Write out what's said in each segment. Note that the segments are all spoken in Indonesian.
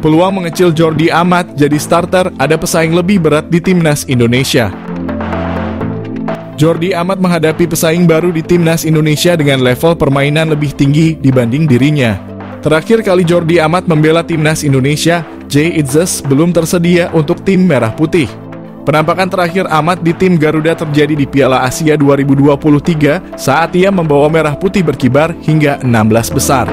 peluang mengecil Jordi Amat jadi starter, ada pesaing lebih berat di timnas Indonesia. Jordi Amat menghadapi pesaing baru di timnas Indonesia dengan level permainan lebih tinggi dibanding dirinya. Terakhir kali Jordi Amat membela timnas Indonesia, Jay Itzes belum tersedia untuk tim Merah Putih. Penampakan terakhir Amat di tim Garuda terjadi di Piala Asia 2023 saat ia membawa Merah Putih berkibar hingga 16 besar.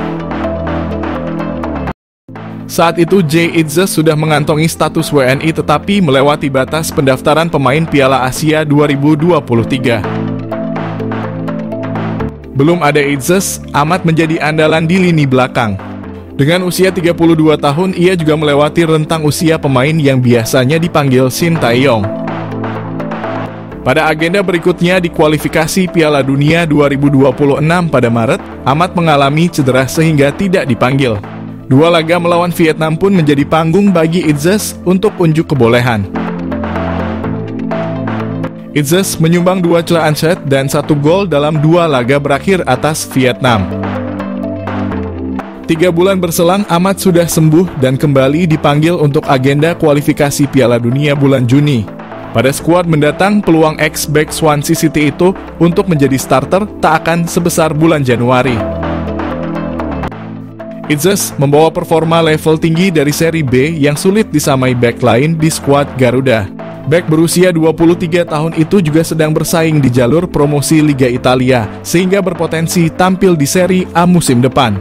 Saat itu Jay Itzes sudah mengantongi status WNI tetapi melewati batas pendaftaran pemain Piala Asia 2023. Belum ada Itzes, Amat menjadi andalan di lini belakang. Dengan usia 32 tahun, ia juga melewati rentang usia pemain yang biasanya dipanggil Shin Tae-yong. Pada agenda berikutnya di kualifikasi Piala Dunia 2026 pada Maret, Amat mengalami cedera sehingga tidak dipanggil. Dua laga melawan Vietnam pun menjadi panggung bagi Itzes untuk unjuk kebolehan. Itzes menyumbang 2 celaan shot dan 1 gol dalam 2 laga berakhir atas Vietnam. 3 bulan berselang, Amat sudah sembuh dan kembali dipanggil untuk agenda kualifikasi Piala Dunia bulan Juni. Pada skuad mendatang, peluang ex-back Swansea City itu untuk menjadi starter tak akan sebesar bulan Januari. Itzes membawa performa level tinggi dari seri B yang sulit disamai back lain di skuad Garuda. Back berusia 23 tahun itu juga sedang bersaing di jalur promosi Liga Italia, sehingga berpotensi tampil di seri A musim depan.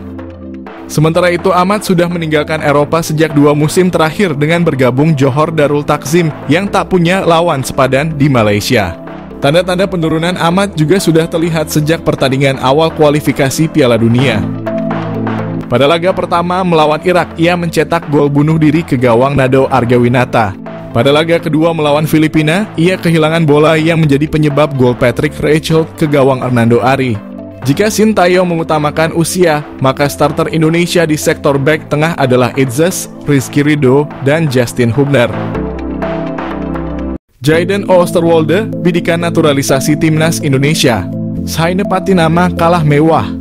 Sementara itu Amat sudah meninggalkan Eropa sejak 2 musim terakhir dengan bergabung Johor Darul Takzim yang tak punya lawan sepadan di Malaysia. Tanda-tanda penurunan Amat juga sudah terlihat sejak pertandingan awal kualifikasi Piala Dunia. Pada laga pertama melawan Irak, ia mencetak gol bunuh diri ke gawang Nado Argawinata. Pada laga kedua melawan Filipina, ia kehilangan bola yang menjadi penyebab gol Patrick Reichelt ke gawang Hernando Ari. Jika Shin Tae-yong mengutamakan usia, maka starter Indonesia di sektor back tengah adalah Itzes, Rizky Ridho, dan Justin Hubner. Jayden Oosterwolde, bidikan naturalisasi timnas Indonesia. Saine Patinama kalah mewah.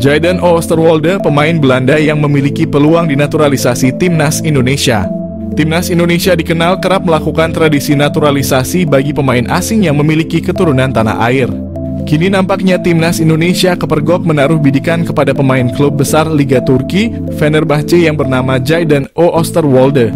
Jayden Oosterwolde, pemain Belanda yang memiliki peluang dinaturalisasi timnas Indonesia. Timnas Indonesia dikenal kerap melakukan tradisi naturalisasi bagi pemain asing yang memiliki keturunan tanah air. Kini nampaknya timnas Indonesia kepergok menaruh bidikan kepada pemain klub besar Liga Turki, Fenerbahce yang bernama Jayden Oosterwolde.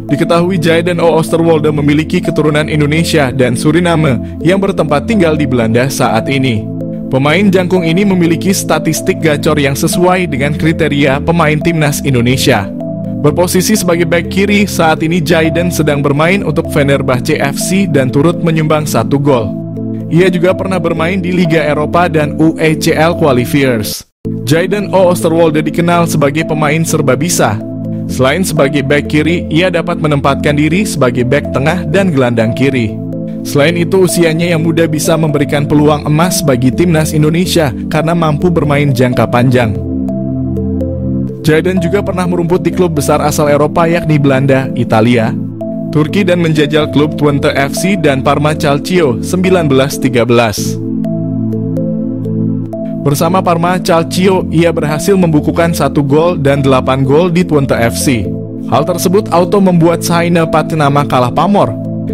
Diketahui Jayden Oosterwolde memiliki keturunan Indonesia dan Suriname yang bertempat tinggal di Belanda saat ini. Pemain jangkung ini memiliki statistik gacor yang sesuai dengan kriteria pemain timnas Indonesia. Berposisi sebagai bek kiri, saat ini Jayden sedang bermain untuk Fenerbahce FC dan turut menyumbang 1 gol. Ia juga pernah bermain di Liga Eropa dan UECL Qualifiers. Jayden Oosterwolde dikenal sebagai pemain serba bisa. Selain sebagai bek kiri, ia dapat menempatkan diri sebagai bek tengah dan gelandang kiri. Selain itu, usianya yang muda bisa memberikan peluang emas bagi timnas Indonesia karena mampu bermain jangka panjang. Jayden juga pernah merumput di klub besar asal Eropa yakni Belanda, Italia, Turki dan menjajal klub Twente FC dan Parma Calcio 1913. Bersama Parma Calcio, ia berhasil membukukan 1 gol dan 8 gol di Twente FC. Hal tersebut auto membuat Saine Patinama kalah pamor,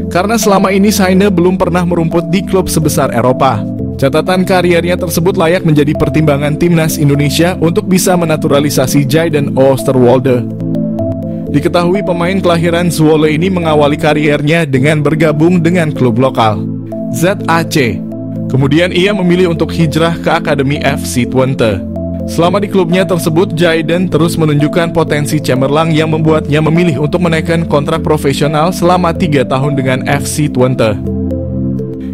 karena selama ini Saine belum pernah merumput di klub sebesar Eropa. Catatan kariernya tersebut layak menjadi pertimbangan timnas Indonesia untuk bisa menaturalisasi Jayden Oosterwolde. Diketahui pemain kelahiran Zwolle ini mengawali kariernya dengan bergabung dengan klub lokal, ZAC. Kemudian ia memilih untuk hijrah ke Akademi FC Twente. Selama di klubnya tersebut, Jayden terus menunjukkan potensi cemerlang yang membuatnya memilih untuk menaikkan kontrak profesional selama 3 tahun dengan FC Twente.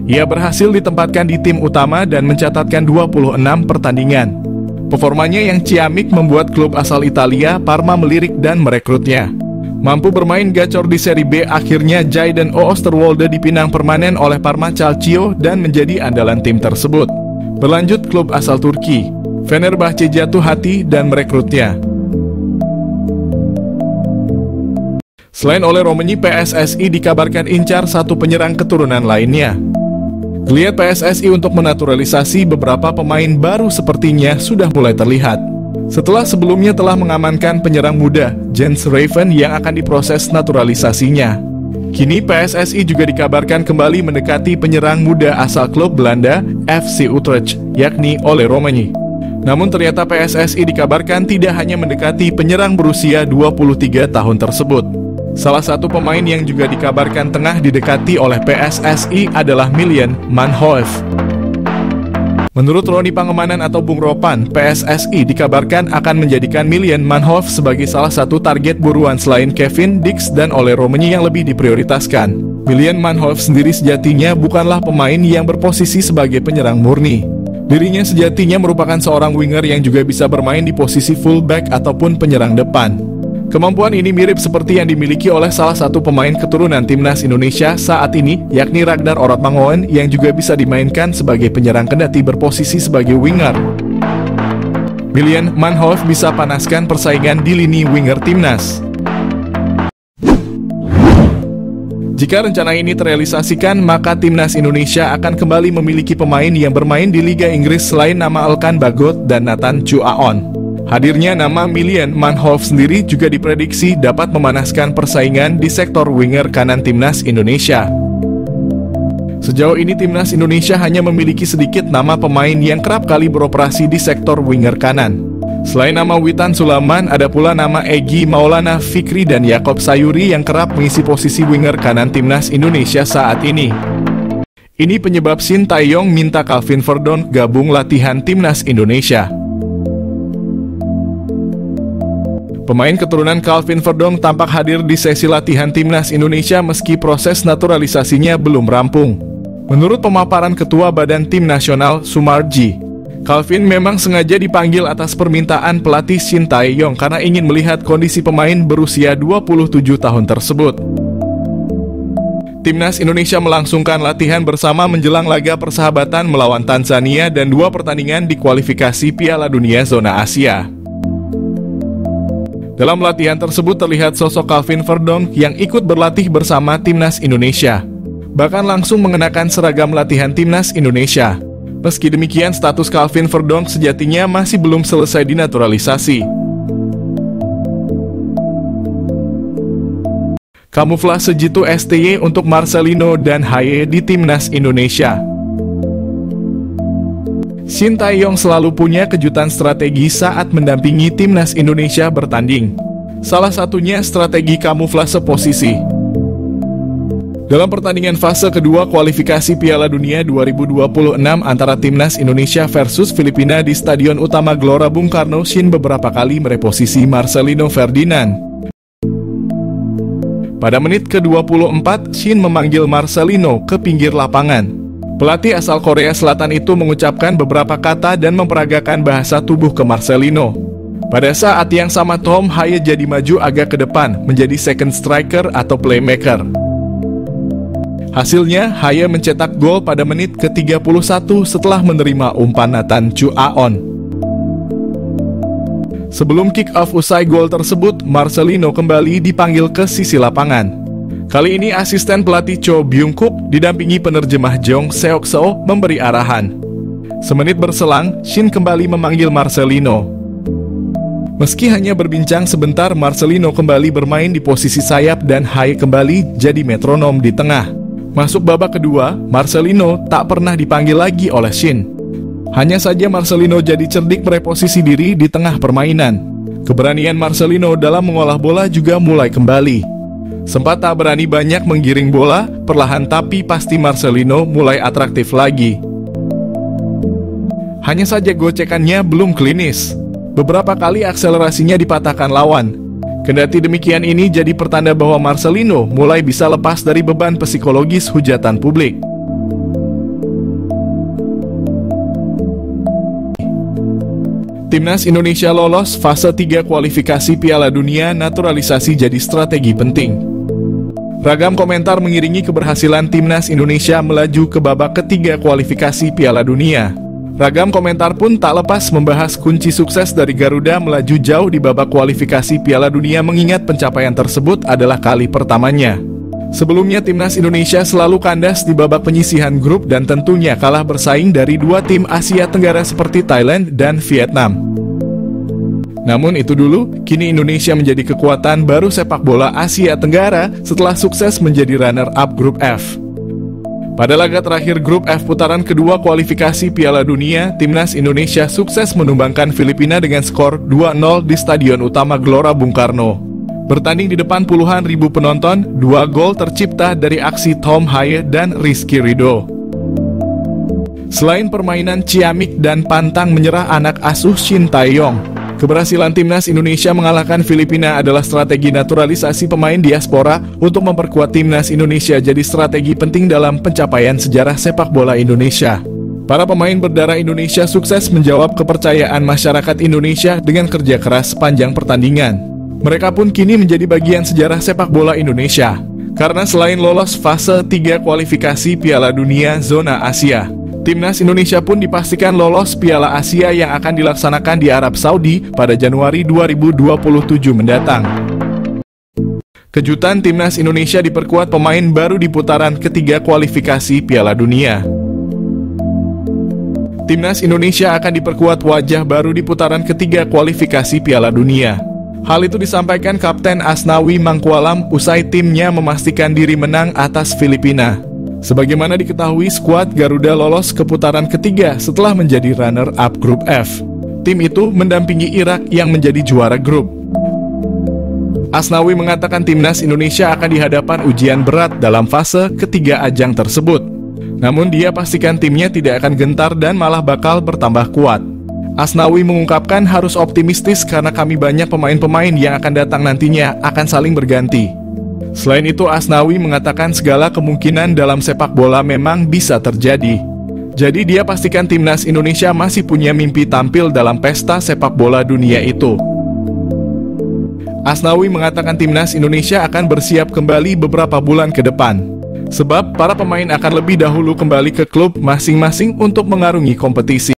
Ia berhasil ditempatkan di tim utama dan mencatatkan 26 pertandingan. Performanya yang ciamik membuat klub asal Italia, Parma, melirik dan merekrutnya. Mampu bermain gacor di seri B, akhirnya Jayden Oosterwolde dipinang permanen oleh Parma Calcio dan menjadi andalan tim tersebut. Berlanjut klub asal Turki, Fenerbahce jatuh hati dan merekrutnya. Selain oleh Romeni, PSSI dikabarkan incar 1 penyerang keturunan lainnya. Geliat PSSI untuk menaturalisasi beberapa pemain baru sepertinya sudah mulai terlihat. Setelah sebelumnya telah mengamankan penyerang muda, Jens Raven yang akan diproses naturalisasinya. Kini PSSI juga dikabarkan kembali mendekati penyerang muda asal klub Belanda, FC Utrecht, yakni Ole Roemeny. Namun ternyata PSSI dikabarkan tidak hanya mendekati penyerang berusia 23 tahun tersebut. Salah satu pemain yang juga dikabarkan tengah didekati oleh PSSI adalah Milan Manhoef. Menurut Roni Pangemanan atau Bung Ropan, PSSI dikabarkan akan menjadikan Milan Manhoef sebagai salah satu target buruan selain Kevin Dix dan Ole Roemeny yang lebih diprioritaskan. Milan Manhoef sendiri sejatinya bukanlah pemain yang berposisi sebagai penyerang murni. Dirinya sejatinya merupakan seorang winger yang juga bisa bermain di posisi fullback ataupun penyerang depan. Kemampuan ini mirip seperti yang dimiliki oleh salah satu pemain keturunan timnas Indonesia saat ini, yakni Ragnar Orotmangoen yang juga bisa dimainkan sebagai penyerang kendati berposisi sebagai winger. Milan Manhoef bisa panaskan persaingan di lini winger timnas. Jika rencana ini terrealisasikan, maka timnas Indonesia akan kembali memiliki pemain yang bermain di Liga Inggris selain nama Elkan Bagot dan Nathan Chuaon. Hadirnya nama Milan Manhoef sendiri juga diprediksi dapat memanaskan persaingan di sektor winger kanan timnas Indonesia. Sejauh ini timnas Indonesia hanya memiliki sedikit nama pemain yang kerap kali beroperasi di sektor winger kanan. Selain nama Witan Sulaiman, ada pula nama Egy Maulana Fikri dan Yakob Sayuri yang kerap mengisi posisi winger kanan timnas Indonesia saat ini. Ini penyebab Shin Tae-yong minta Calvin Verdonk gabung latihan timnas Indonesia. Pemain keturunan Calvin Verdonk tampak hadir di sesi latihan timnas Indonesia meski proses naturalisasinya belum rampung. Menurut pemaparan Ketua Badan Tim Nasional, Sumarji, Calvin memang sengaja dipanggil atas permintaan pelatih Shin Tae-yong karena ingin melihat kondisi pemain berusia 27 tahun tersebut. Timnas Indonesia melangsungkan latihan bersama menjelang laga persahabatan melawan Tanzania dan 2 pertandingan di kualifikasi Piala Dunia Zona Asia. Dalam latihan tersebut terlihat sosok Calvin Verdonk yang ikut berlatih bersama timnas Indonesia. Bahkan langsung mengenakan seragam latihan timnas Indonesia. Meski demikian, status Calvin Verdonk sejatinya masih belum selesai dinaturalisasi. Kamuflase jitu STY untuk Marcelino dan Haye di timnas Indonesia. Shin Tae-yong selalu punya kejutan strategi saat mendampingi timnas Indonesia bertanding. Salah satunya strategi kamuflase posisi. Dalam pertandingan fase kedua kualifikasi Piala Dunia 2026 antara timnas Indonesia versus Filipina di Stadion Utama Gelora Bung Karno, Shin beberapa kali mereposisi Marcelino Ferdinand. Pada menit ke-24, Shin memanggil Marcelino ke pinggir lapangan. Pelatih asal Korea Selatan itu mengucapkan beberapa kata dan memperagakan bahasa tubuh ke Marcelino. Pada saat yang sama, Tom Haye jadi maju agak ke depan, menjadi second striker atau playmaker. Hasilnya, Haye mencetak gol pada menit ke-31 setelah menerima umpan Nathan Chuaon. Sebelum kick-off usai gol tersebut, Marcelino kembali dipanggil ke sisi lapangan. Kali ini asisten pelatih Cho Byung-kuk didampingi penerjemah Jong Seok-seo memberi arahan. Semenit berselang, Shin kembali memanggil Marcelino. Meski hanya berbincang sebentar, Marcelino kembali bermain di posisi sayap dan Haye kembali jadi metronom di tengah. Masuk babak kedua, Marcelino tak pernah dipanggil lagi oleh Shin. Hanya saja Marcelino jadi cerdik mereposisi diri di tengah permainan. Keberanian Marcelino dalam mengolah bola juga mulai kembali. Sempat tak berani banyak menggiring bola, perlahan tapi pasti Marcelino mulai atraktif lagi. Hanya saja gocekannya belum klinis. Beberapa kali akselerasinya dipatahkan lawan. Kendati demikian, ini jadi pertanda bahwa Marcelino mulai bisa lepas dari beban psikologis hujatan publik. Timnas Indonesia lolos fase 3 kualifikasi Piala Dunia, naturalisasi jadi strategi penting. Ragam komentar mengiringi keberhasilan timnas Indonesia melaju ke babak ketiga kualifikasi Piala Dunia. Ragam komentar pun tak lepas membahas kunci sukses dari Garuda melaju jauh di babak kualifikasi Piala Dunia, mengingat pencapaian tersebut adalah kali pertamanya. Sebelumnya timnas Indonesia selalu kandas di babak penyisihan grup dan tentunya kalah bersaing dari 2 tim Asia Tenggara seperti Thailand dan Vietnam. Namun itu dulu, kini Indonesia menjadi kekuatan baru sepak bola Asia Tenggara setelah sukses menjadi runner-up grup F. Pada laga terakhir grup F putaran kedua kualifikasi Piala Dunia, Timnas Indonesia sukses menumbangkan Filipina dengan skor 2-0 di Stadion Utama Gelora Bung Karno. Bertanding di depan puluhan ribu penonton, 2 gol tercipta dari aksi Tom Haye dan Rizky Ridho. Selain permainan ciamik dan pantang menyerah anak asuh Shin Tae-yong, keberhasilan Timnas Indonesia mengalahkan Filipina adalah strategi naturalisasi pemain diaspora untuk memperkuat Timnas Indonesia jadi strategi penting dalam pencapaian sejarah sepak bola Indonesia. Para pemain berdarah Indonesia sukses menjawab kepercayaan masyarakat Indonesia dengan kerja keras sepanjang pertandingan. Mereka pun kini menjadi bagian sejarah sepak bola Indonesia. Karena selain lolos fase 3 kualifikasi Piala Dunia Zona Asia, Timnas Indonesia pun dipastikan lolos Piala Asia yang akan dilaksanakan di Arab Saudi pada Januari 2027 mendatang. Kejutan Timnas Indonesia diperkuat pemain baru di putaran ketiga kualifikasi Piala Dunia. Timnas Indonesia akan diperkuat wajah baru di putaran ketiga kualifikasi Piala Dunia. Hal itu disampaikan Kapten Asnawi Mangkualam usai timnya memastikan diri menang atas Filipina. Sebagaimana diketahui, skuad Garuda lolos ke putaran ketiga setelah menjadi runner-up grup F. Tim itu mendampingi Irak yang menjadi juara grup. Asnawi mengatakan Timnas Indonesia akan dihadapan ujian berat dalam fase ketiga ajang tersebut. Namun dia pastikan timnya tidak akan gentar dan malah bakal bertambah kuat. Asnawi mengungkapkan harus optimistis karena kami banyak pemain-pemain yang akan datang nantinya akan saling berganti. Selain itu, Asnawi mengatakan segala kemungkinan dalam sepak bola memang bisa terjadi. Jadi dia pastikan Timnas Indonesia masih punya mimpi tampil dalam pesta sepak bola dunia itu. Asnawi mengatakan Timnas Indonesia akan bersiap kembali beberapa bulan ke depan. Sebab para pemain akan lebih dahulu kembali ke klub masing-masing untuk mengarungi kompetisi.